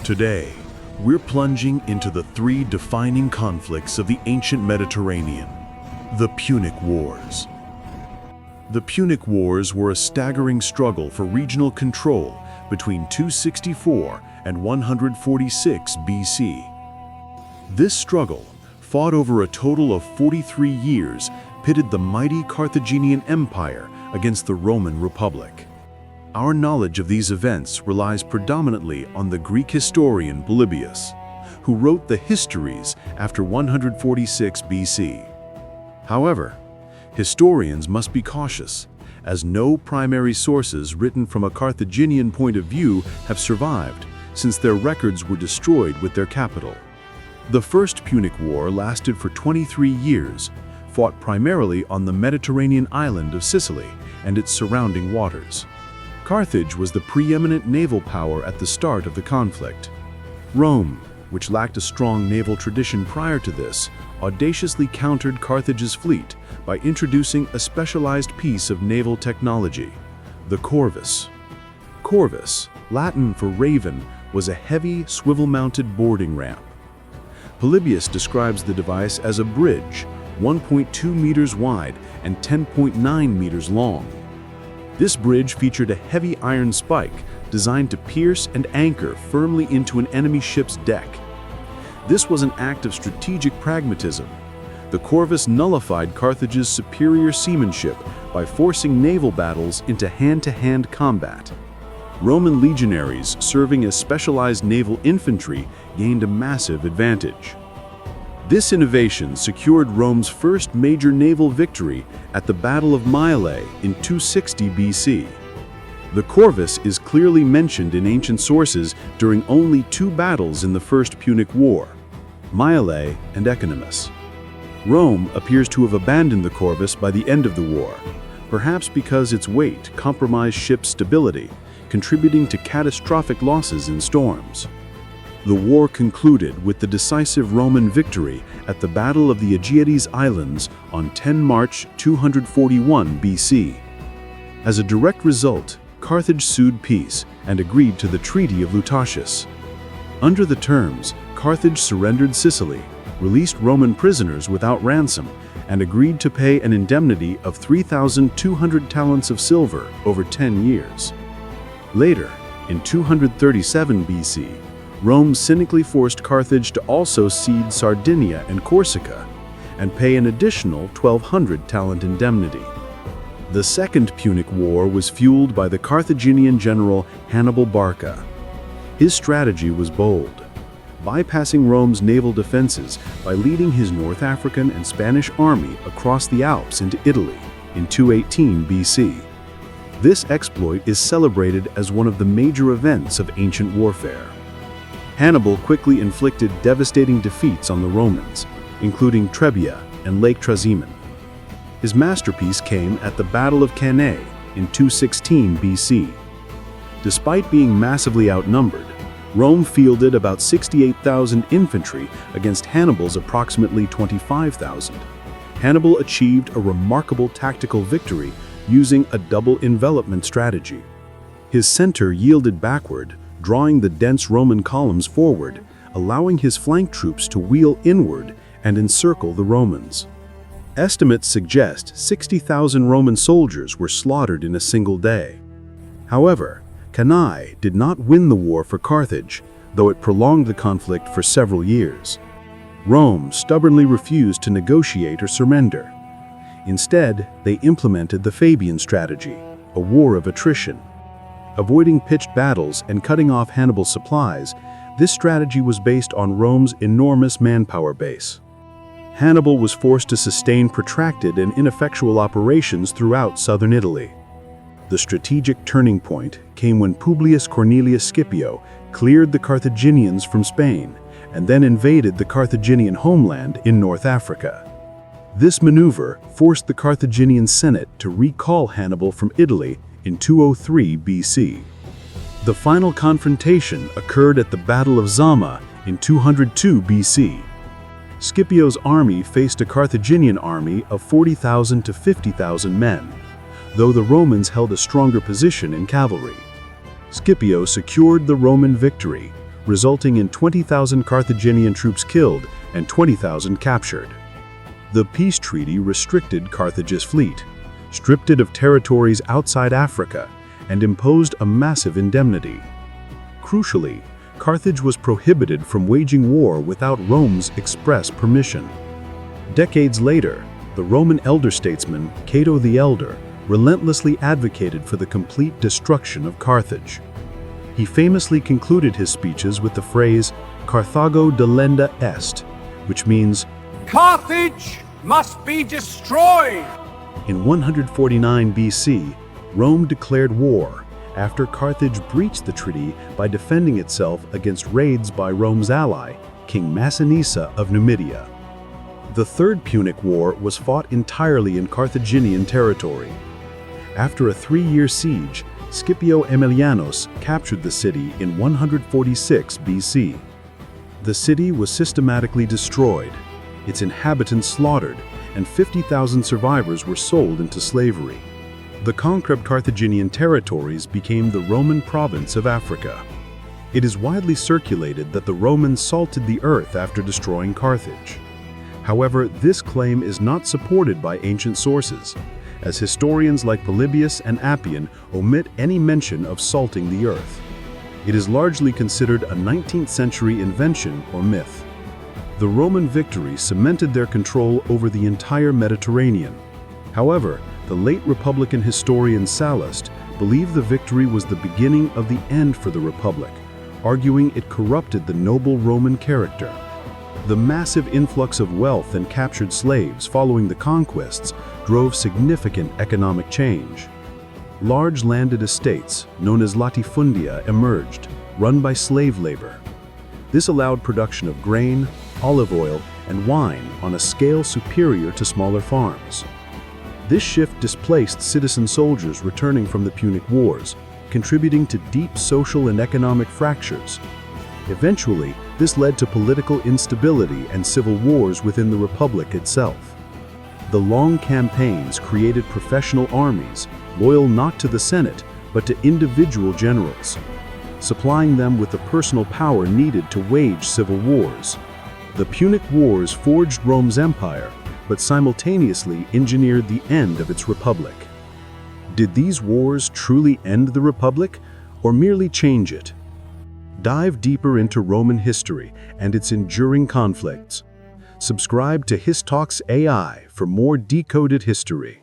Today, we're plunging into the three defining conflicts of the ancient Mediterranean, the Punic Wars. The Punic Wars were a staggering struggle for regional control between 264 and 146 BC. This struggle, fought over a total of 43 years, pitted the mighty Carthaginian Empire against the Roman Republic. Our knowledge of these events relies predominantly on the Greek historian Polybius, who wrote the Histories after 146 BC. However, historians must be cautious, as no primary sources written from a Carthaginian point of view have survived, since their records were destroyed with their capital. The First Punic War lasted for 23 years, fought primarily on the Mediterranean island of Sicily and its surrounding waters. Carthage was the preeminent naval power at the start of the conflict. Rome, which lacked a strong naval tradition prior to this, audaciously countered Carthage's fleet by introducing a specialized piece of naval technology, the corvus. Corvus, Latin for raven, was a heavy, swivel-mounted boarding ramp. Polybius describes the device as a bridge, 1.2 meters wide and 10.9 meters long. This bridge featured a heavy iron spike designed to pierce and anchor firmly into an enemy ship's deck. This was an act of strategic pragmatism. The corvus nullified Carthage's superior seamanship by forcing naval battles into hand-to-hand combat. Roman legionaries serving as specialized naval infantry gained a massive advantage. This innovation secured Rome's first major naval victory at the Battle of Mylae in 260 BC. The corvus is clearly mentioned in ancient sources during only two battles in the First Punic War, Mylae and Econymus. Rome appears to have abandoned the corvus by the end of the war, perhaps because its weight compromised ship stability, contributing to catastrophic losses in storms. The war concluded with the decisive Roman victory at the Battle of the Aegeates Islands on 10 March 241 BC. As a direct result, Carthage sued peace and agreed to the Treaty of Lutatius. Under the terms, Carthage surrendered Sicily, released Roman prisoners without ransom, and agreed to pay an indemnity of 3,200 talents of silver over 10 years. Later, in 237 BC, Rome cynically forced Carthage to also cede Sardinia and Corsica and pay an additional 1,200 talent indemnity. The Second Punic War was fueled by the Carthaginian general Hannibal Barca. His strategy was bold, bypassing Rome's naval defenses by leading his North African and Spanish army across the Alps into Italy in 218 BC. This exploit is celebrated as one of the major events of ancient warfare. Hannibal quickly inflicted devastating defeats on the Romans, including Trebia and Lake Trasimene. His masterpiece came at the Battle of Cannae in 216 BC. Despite being massively outnumbered, Rome fielded about 68,000 infantry against Hannibal's approximately 25,000. Hannibal achieved a remarkable tactical victory using a double envelopment strategy. His center yielded backward, drawing the dense Roman columns forward, allowing his flank troops to wheel inward and encircle the Romans. Estimates suggest 60,000 Roman soldiers were slaughtered in a single day. However, Cannae did not win the war for Carthage, though it prolonged the conflict for several years. Rome stubbornly refused to negotiate or surrender. Instead, they implemented the Fabian strategy, a war of attrition. Avoiding pitched battles and cutting off Hannibal's supplies, this strategy was based on Rome's enormous manpower base. Hannibal was forced to sustain protracted and ineffectual operations throughout southern Italy. The strategic turning point came when Publius Cornelius Scipio cleared the Carthaginians from Spain and then invaded the Carthaginian homeland in North Africa. This maneuver forced the Carthaginian Senate to recall Hannibal from Italy in 203 BC. The final confrontation occurred at the Battle of Zama in 202 BC. Scipio's army faced a Carthaginian army of 40,000 to 50,000 men, though the Romans held a stronger position in cavalry. Scipio secured the Roman victory, resulting in 20,000 Carthaginian troops killed and 20,000 captured. The peace treaty restricted Carthage's fleet, stripped it of territories outside Africa, and imposed a massive indemnity. Crucially, Carthage was prohibited from waging war without Rome's express permission. Decades later, the Roman elder statesman Cato the Elder relentlessly advocated for the complete destruction of Carthage. He famously concluded his speeches with the phrase, "Carthago delenda est," which means, Carthage must be destroyed! In 149 BC, Rome declared war after Carthage breached the treaty by defending itself against raids by Rome's ally, King Massinissa of Numidia. The Third Punic War was fought entirely in Carthaginian territory. After a 3-year siege, Scipio Aemilianus captured the city in 146 BC. The city was systematically destroyed, its inhabitants slaughtered, and 50,000 survivors were sold into slavery. The conquered Carthaginian territories became the Roman province of Africa. It is widely circulated that the Romans salted the earth after destroying Carthage. However, this claim is not supported by ancient sources, as historians like Polybius and Appian omit any mention of salting the earth. It is largely considered a 19th century invention or myth. The Roman victory cemented their control over the entire Mediterranean. However, the late Republican historian Sallust believed the victory was the beginning of the end for the Republic, arguing it corrupted the noble Roman character. The massive influx of wealth and captured slaves following the conquests drove significant economic change. Large landed estates, known as latifundia, emerged, run by slave labor. This allowed production of grain, olive oil, and wine on a scale superior to smaller farms. This shift displaced citizen soldiers returning from the Punic Wars, contributing to deep social and economic fractures. Eventually, this led to political instability and civil wars within the Republic itself. The long campaigns created professional armies, loyal not to the Senate, but to individual generals, supplying them with the personal power needed to wage civil wars. The Punic Wars forged Rome's empire, but simultaneously engineered the end of its republic. Did these wars truly end the Republic, or merely change it? Dive deeper into Roman history and its enduring conflicts. Subscribe to HisTalks AI for more decoded history.